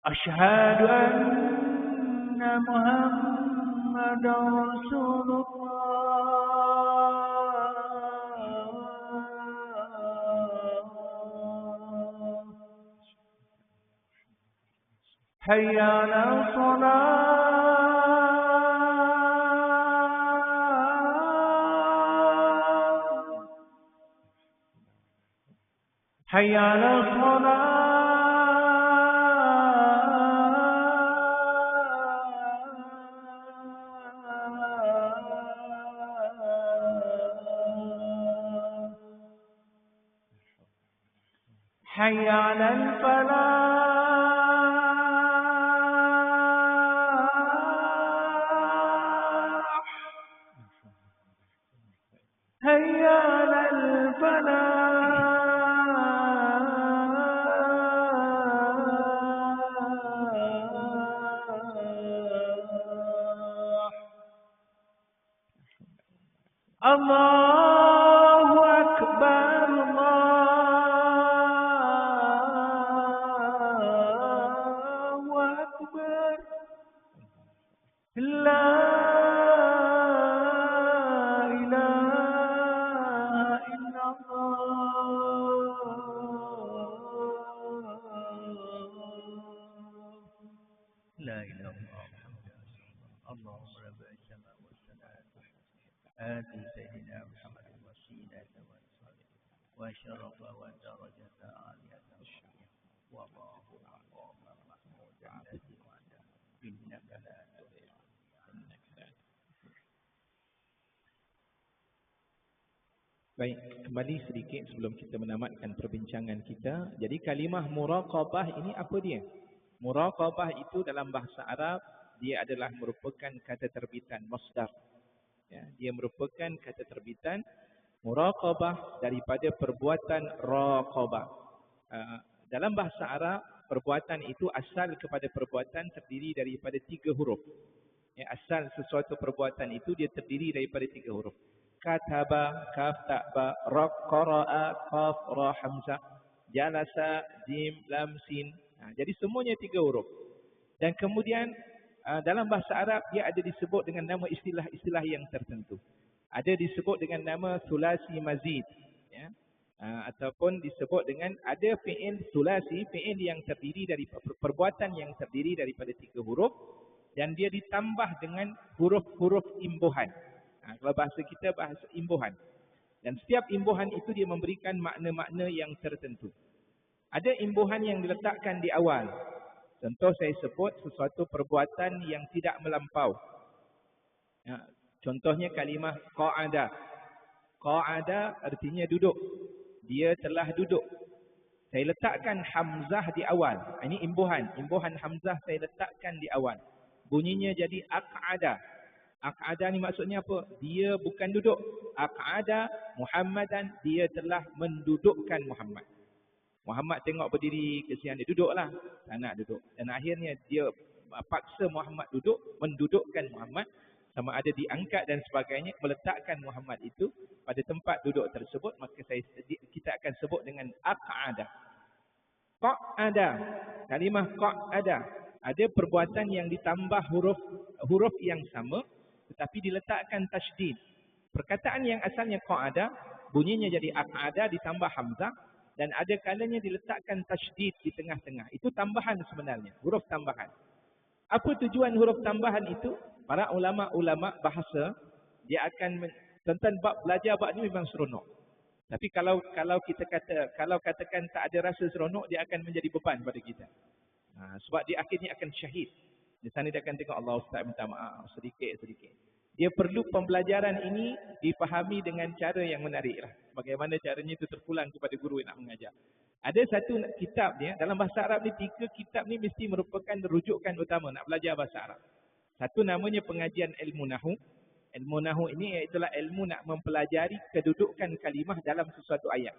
Asyhadu anna Muhammadar Rasulullah. Hayya 'alal shalah. Hayya 'alal shalah. Hayya 'alal falah. Hayya 'alal falah. Allahu Akbar, Allahu Akbar. La ilaha illallah. La ilaha illallah. Allahumma rabbana samawati wal ardi. آتي سيدنا محمد الوسيلة والفضيلة وشرف ودرجة عالية وضاه مقام محمود الذي وعده إنك لا تضيع إنك لا. Baik, kembali sedikit sebelum kita menamatkan perbincangan kita. Jadi kalimah muraqabah ini apa dia? Muraqabah itu dalam bahasa Arab, dia adalah merupakan kata terbitan masdar. Ya, dia merupakan kata terbitan muraqabah daripada perbuatan raqabah. Dalam bahasa Arab, perbuatan itu asal kepada perbuatan terdiri daripada 3 huruf. Ya, asal sesuatu perbuatan itu dia terdiri daripada 3 huruf. Kataba, kaf, ta, ba, ra, qara'a, qaf, ra, hamzah, jalasa, jim, lam, sin. Jadi semuanya 3 huruf. Dan kemudian dalam bahasa Arab dia ada disebut dengan nama istilah-istilah yang tertentu. Ada disebut dengan nama sulasi mazid, ya. Ataupun disebut dengan ada fi'il sulasi, fi'il yang terdiri dari perbuatan yang terdiri daripada 3 huruf dan dia ditambah dengan huruf-huruf imbuhan. Kalau bahasa kita bahasa imbuhan. Dan setiap imbuhan itu dia memberikan makna-makna yang tertentu. Ada imbuhan yang diletakkan di awal. Contoh saya sebut sesuatu perbuatan yang tidak melampau. Contohnya kalimah qa'ada. Qa'ada artinya duduk. Dia telah duduk. Saya letakkan hamzah di awal. Ini imbuhan. Imbuhan hamzah saya letakkan di awal. Bunyinya jadi aq'ada. Aq'ada ni maksudnya apa? Dia bukan duduk. Aq'ada Muhammadan, dia telah mendudukkan Muhammad. Muhammad tengok berdiri, kesian dia duduklah. Tak nak duduk. Dan akhirnya dia paksa Muhammad duduk, mendudukkan Muhammad. Sama ada diangkat dan sebagainya, meletakkan Muhammad itu pada tempat duduk tersebut, maka kita akan sebut dengan aq'ada. Qa'ada. Kalimah qa'ada. Ada perbuatan yang ditambah huruf yang sama, tetapi diletakkan tasydid. Perkataan yang asalnya qa'ada, bunyinya jadi aq'ada ditambah hamzah, dan ada kalanya diletakkan tasydid di tengah-tengah. Itu tambahan sebenarnya, huruf tambahan. Apa tujuan huruf tambahan itu? Para ulama-ulama bahasa, dia akan tentang belajar bab ni memang seronok. Tapi kalau katakan tak ada rasa seronok, dia akan menjadi beban pada kita. Sebab dia akhirnya akan syahid. Di sana dia akan tengok Allah Ustaz minta maaf sedikit-sedikit. Dia perlu pembelajaran ini dipahami dengan cara yang menariklah. Bagaimana caranya itu terpulang kepada guru yang nak mengajar. Ada satu kitab dia, dalam bahasa Arab ni 3 kitab ni mesti merupakan rujukan utama nak belajar bahasa Arab. Satu namanya pengajian ilmu nahu. Ilmu nahu ini iaitulah ilmu nak mempelajari kedudukan kalimah dalam sesuatu ayat.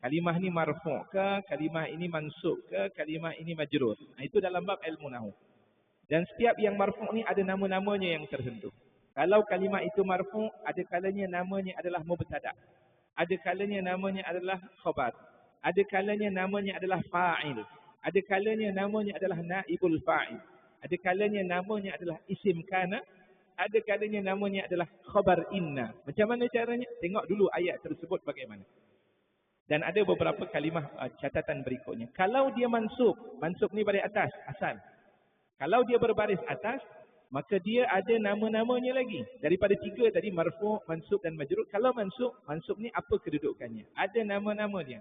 Kalimah ni marfu' ke, kalimah ini mansub ke, kalimah ini majrur. Itu dalam bab ilmu nahu. Dan setiap yang marfu' ni ada nama-namanya yang tertentu. Kalau kalimah itu marfu', ada kalanya namanya adalah mubtada'. Ada kalanya namanya adalah khabar. Ada kalanya namanya adalah fa'il. Ada kalanya namanya adalah naibul fa'il. Ada kalanya namanya adalah isim kana. Ada kalanya namanya adalah khabar inna. Macam mana caranya? Tengok dulu ayat tersebut bagaimana. Dan ada beberapa kalimah catatan berikutnya. Kalau dia mansub ni baris atas, asal. Kalau dia berbaris atas, maka dia ada nama-namanya lagi. Daripada 3 tadi, marfu', mansub dan majrur. Kalau mansub ni apa kedudukannya? Ada nama-nama dia.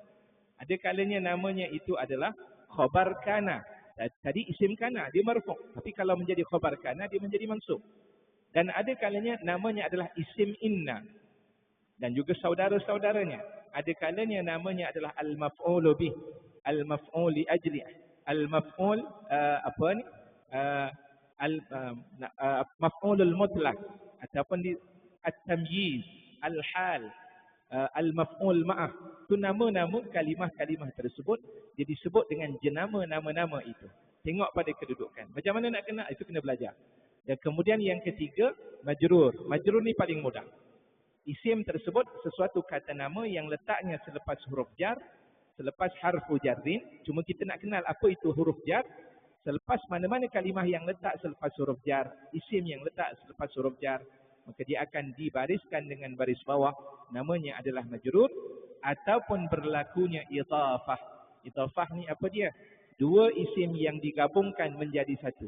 Ada kalanya namanya itu adalah khabar kana. Tadi isim kana, dia marfu'. Tapi kalau menjadi khabar kana, dia menjadi mansub. Dan ada kalanya namanya adalah isim inna. Dan juga saudara-saudaranya. Ada kalanya namanya adalah al-maf'ul bih, al-maf'ul li ajli, al-maf'ul maf'ulul mutlaq ataupun di at-tamyiz, al-hal, al-maf'ul ma'ah. Itu nama-nama kalimah-kalimah tersebut dia disebut dengan jenama nama-nama itu. Tengok pada kedudukan. Macam mana nak kenal? Itu kena belajar. Dan kemudian yang ketiga, majrur. Majrur ni paling mudah. Isim tersebut sesuatu kata nama yang letaknya selepas huruf jar, selepas harfu jarrin. Cuma kita nak kenal apa itu huruf jar. Selepas mana-mana kalimah yang letak selepas huruf jar, isim yang letak selepas huruf jar, maka dia akan dibariskan dengan baris bawah. Namanya adalah majrur ataupun berlakunya idhafah. Idhafah ni apa dia? 2 isim yang digabungkan menjadi satu.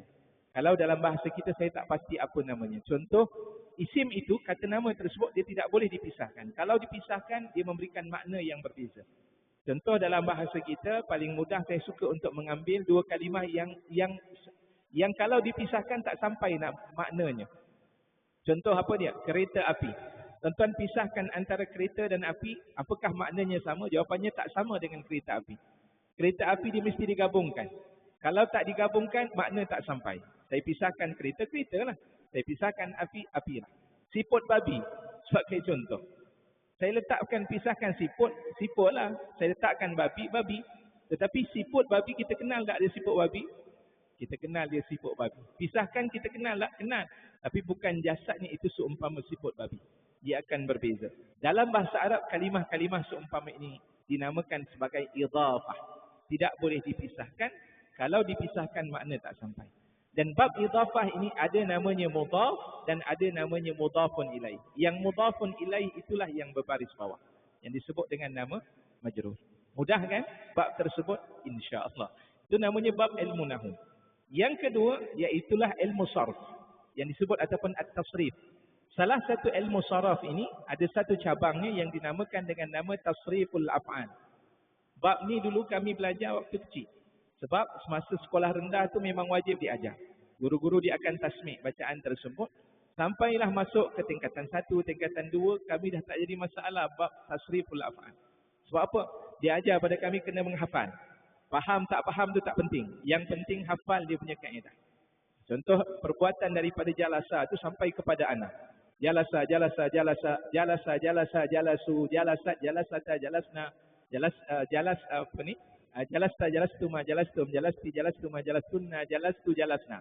Kalau dalam bahasa kita saya tak pasti apa namanya. Contoh, Isim itu, kata nama tersebut, dia tidak boleh dipisahkan. Kalau dipisahkan, dia memberikan makna yang berbeza. Contoh dalam bahasa kita, paling mudah saya suka untuk mengambil dua kalimah yang kalau dipisahkan tak sampai nak maknanya. Contoh apa dia? Kereta api. Tuan-tuan pisahkan antara kereta dan api, apakah maknanya sama? Jawapannya tak sama dengan kereta api. Kereta api dia mesti digabungkan. Kalau tak digabungkan, makna tak sampai. Saya pisahkan kereta, kereta lah. Saya pisahkan api, api lah. Siput babi, sebagai contoh. Saya letakkan, pisahkan siput, siput lah. Saya letakkan babi, babi. Tetapi siput babi, kita kenal tak dia siput babi? Kita kenal dia siput babi. Pisahkan, kita kenal tak? Kenal. Tapi bukan jasadnya itu seumpama siput babi. Dia akan berbeza. Dalam bahasa Arab, kalimah-kalimah seumpama ini dinamakan sebagai idhafah. Tidak boleh dipisahkan. Kalau dipisahkan, makna tak sampai. Dan bab idhafah ini ada namanya mudhaf dan ada namanya mudhafun ilaih. Yang mudhafun ilaih itulah yang berbaris bawah. Yang disebut dengan nama majrur. Mudah kan? Bab tersebut insya-Allah. Itu namanya bab ilmu nahwu. Yang kedua, iaitulah ilmu sarf. Yang disebut ataupun at-tasrif. Salah satu ilmu saraf ini ada satu cabangnya yang dinamakan dengan nama tasriful af'al. Bab ni dulu kami belajar waktu kecil. Sebab semasa sekolah rendah tu memang wajib diajar. Guru-guru dia akan tasmik bacaan tersebut. Sampailah masuk ke tingkatan 1, tingkatan 2, kami dah tak jadi masalah bab tasriful af'al. Sebab apa? Dia ajar pada kami kena menghafal. Faham tak faham tu tak penting. Yang penting hafal dia punya kaedah. Contoh perbuatan daripada jalasa tu sampai kepada ana. Jalasa, jalasa, jalasa, jalasa, jalasa, jalasu, jalasat, jalasata, jalasna, jalas apa ni? Jalasta, jalastuma, jalastum, jalasti, jalastuma, jalastunna, jalastu, jalasna.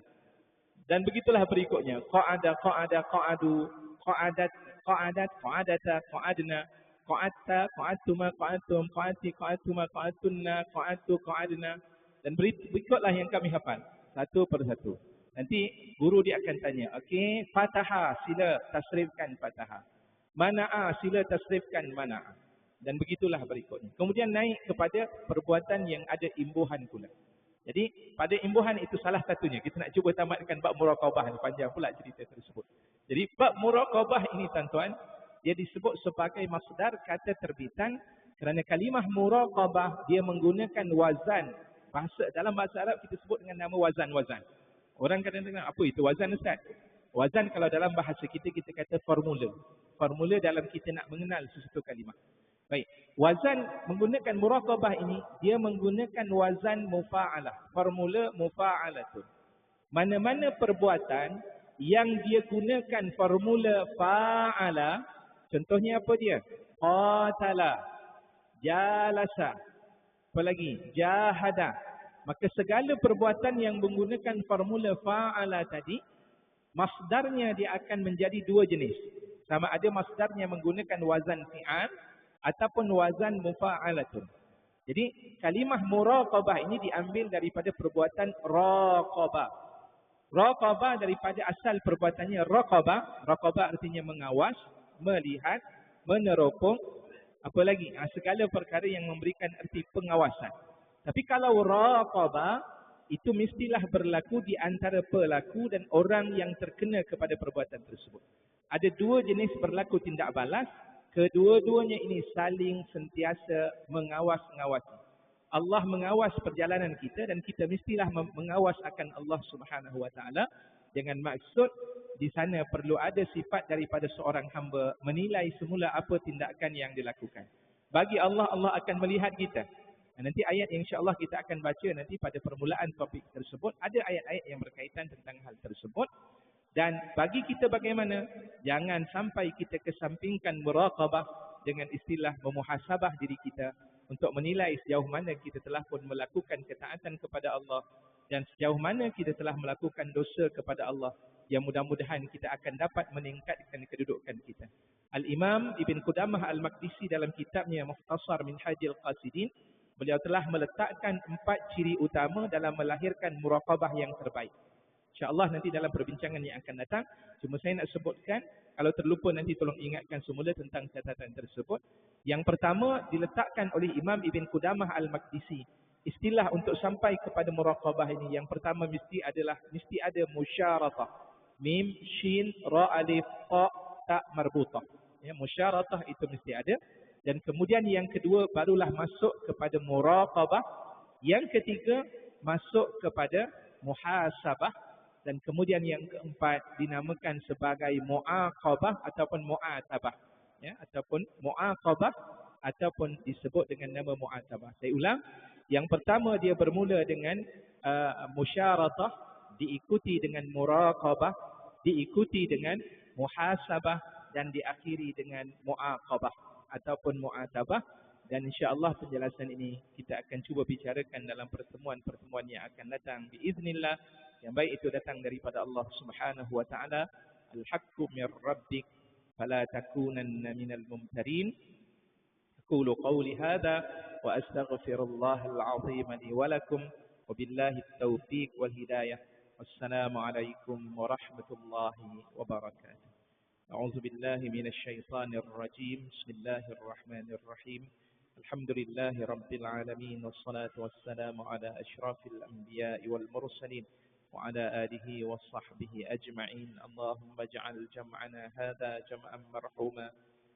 Dan begitulah berikutnya. Qa'ada, qa'ada, qa'adu, qa'adat, qa'adat, qa'adata, qa'adna, qa'atta, qa'atuma, qa'atum, qa'ati, qa'atuma, qa'atunna, qa'atu, qa'adna. Dan berikutlah yang kami hafal. Satu persatu. Nanti guru dia akan tanya, okey, Fatahah sila tasrifkan Fatahah. Mana'a sila tasrifkan Mana'a. Dan begitulah berikutnya. Kemudian naik kepada perbuatan yang ada imbuhan pula. Jadi pada imbuhan itu salah satunya. Kita nak cuba tamatkan bab muraqabah ni, panjang pula cerita tersebut. Jadi bab muraqabah ini tuan-tuan, dia disebut sebagai masdar kata terbitan kerana kalimah muraqabah dia menggunakan wazan. Dalam bahasa Arab kita sebut dengan nama wazan-wazan. Orang kadang-kadang, apa itu wazan Ustaz? Wazan kalau dalam bahasa kita kata formula. Formula dalam kita nak mengenal sesuatu kalimah. Baik, wazan menggunakan muraqabah ini, dia menggunakan wazan mufa'alah. Formula mufa'alatun. Mana-mana perbuatan yang dia gunakan formula fa'ala, contohnya apa dia? Qatala, jalasa, apa lagi? Jahada. Maka segala perbuatan yang menggunakan formula fa'ala tadi, masdarnya dia akan menjadi dua jenis. Sama ada masdarnya menggunakan wazan fi'al ataupun wazan mufa'alatun. Jadi kalimah muraqabah ini diambil daripada perbuatan raqabah. Raqabah daripada asal perbuatannya raqabah. Raqabah artinya mengawas, melihat, meneropong, apa lagi? Segala perkara yang memberikan erti pengawasan. Tapi kalau raqabah, itu mestilah berlaku di antara pelaku dan orang yang terkena kepada perbuatan tersebut. Ada dua jenis berlaku tindak balas. Kedua-duanya ini saling sentiasa mengawas-ngawasi. Allah mengawas perjalanan kita dan kita mestilah mengawas akan Allah Subhanahu Wa Taala. Dengan maksud di sana perlu ada sifat daripada seorang hamba menilai semula apa tindakan yang dilakukan. Bagi Allah, Allah akan melihat kita. Nanti ayat yang insya-Allah kita akan baca nanti pada permulaan topik tersebut. Ada ayat-ayat yang berkaitan tentang hal tersebut. Dan bagi kita bagaimana? Jangan sampai kita kesampingkan muraqabah dengan istilah memuhasabah diri kita untuk menilai sejauh mana kita telah pun melakukan ketaatan kepada Allah dan sejauh mana kita telah melakukan dosa kepada Allah, yang mudah-mudahan kita akan dapat meningkatkan kedudukan kita. Al-Imam Ibn Qudamah Al-Maqdisi dalam kitabnya Mukhtasar Minhajil Qasidin, beliau telah meletakkan 4 ciri utama dalam melahirkan muraqabah yang terbaik. InsyaAllah nanti dalam perbincangan yang akan datang, cuma saya nak sebutkan, kalau terlupa nanti tolong ingatkan semula tentang catatan tersebut. Yang pertama diletakkan oleh Imam Ibn Qudamah Al-Maqdisi. Istilah untuk sampai kepada muraqabah ini, yang pertama mesti ada musyaratah. mim, shin, ra, alif, ta, tak marbutah. Ya, musyaratah itu mesti ada. Dan kemudian yang kedua barulah masuk kepada muraqabah. Yang ketiga masuk kepada muhasabah. Dan kemudian yang keempat dinamakan sebagai muaqabah ataupun mu'atabah. Ya, ataupun muaqabah ataupun disebut dengan nama mu'atabah. Saya ulang. Yang pertama dia bermula dengan musyaratah, diikuti dengan muraqabah, diikuti dengan muhasabah dan diakhiri dengan muaqabah ataupun mu'atabah. Dan insya-Allah penjelasan ini kita akan cuba bicarakan dalam pertemuan-pertemuan yang akan datang biiznillah. Yang baik itu datang daripada Allah Subhanahu wa taala. Al-haqqu mir rabbik fala takunanna minal mumtarin. أقول قولي هذا وأستغفر الله العظيم لي ولكم وبالله التوفيق والهداية والسلام عليكم ورحمة الله وبركاته. أعوذ بالله من الشيطان الرجيم. بسم الله الرحمن الرحيم. الحمد لله رب العالمين والصلاة والسلام على أشرف الأنبياء والمرسلين وعلى آله وصحبه أجمعين. اللهم اجعل جمعنا هذا جمعا مرحوما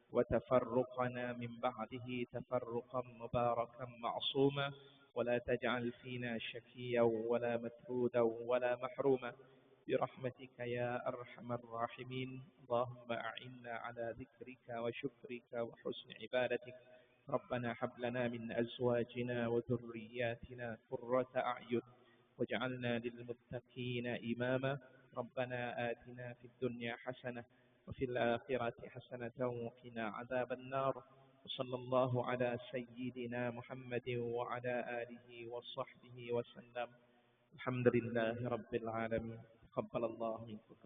وتفرقنا من بعده تفرقا مباركا معصوما ولا تجعل فينا شكيا ولا مترودا ولا محروما برحمتك يا أرحم الراحمين. اللهم أعنا على ذكرك وشكرك وحسن عبادتك. ربنا هب لنا من أزواجنا وذرياتنا قرة أعين واجعلنا للمتقين إماما. ربنا آتنا في الدنيا حسنة وفي الآخرة حسنة وقنا عذاب النار. وصلى الله على سيدنا محمد وعلى آله وصحبه وسلم. الحمد لله رب العالمين. تقبل الله منكم.